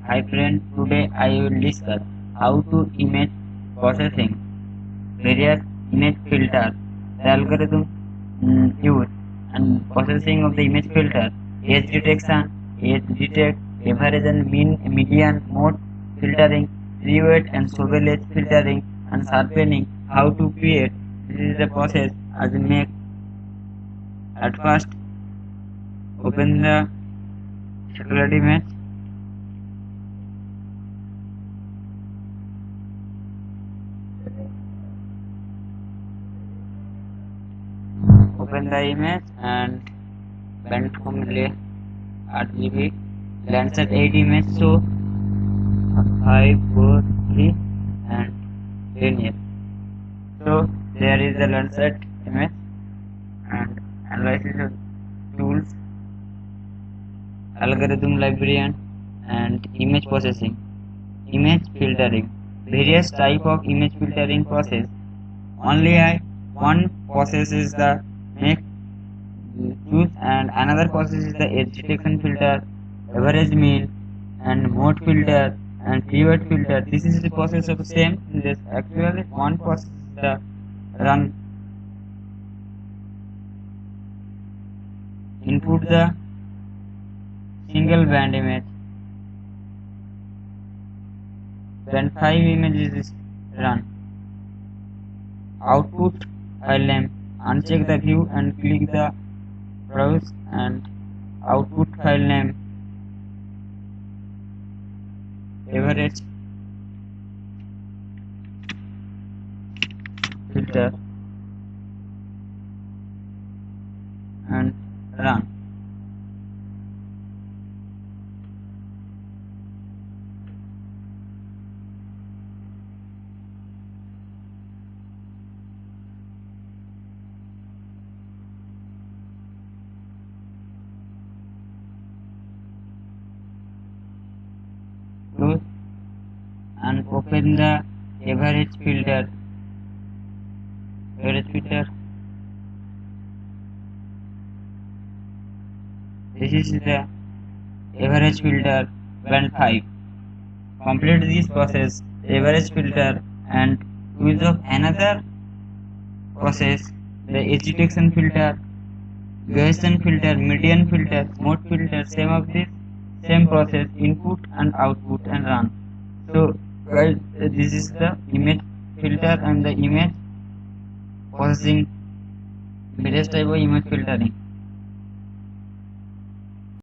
Hi friend, today I will discuss how to image processing, various image filters, the algorithm used and processing of the image filter, edge detection, edge detect, average and mean, median, mode filtering, reweight and SOBAL edge filtering, and sharpening, how to create. This is the process as we make. At first, open the satellite image. Open the image and bend from left RGB. Landsat 8 image, so 5, 4, 3 and 10 here. So there is the Landsat image and analysis of tools, algorithm librarian and image processing, image filtering, various type of image filtering process. Only one process is the make choose and another process is the edge detection filter, average mean and mode filter and reweight filter. This is the process of same. This actually one process is the run. Input the single band image. Band 5 images is run. Output file name. Uncheck the view and click the browse and output file name. Average filter and run. Close and open the average filter. This is the average filter band 5. Complete this process, average filter, and use of another process, the edge detection filter, Gaussian filter, median filter, mode filter, same of this, same process, input and output and run. So guys, this is the image filter and the image processing, various type of image filtering.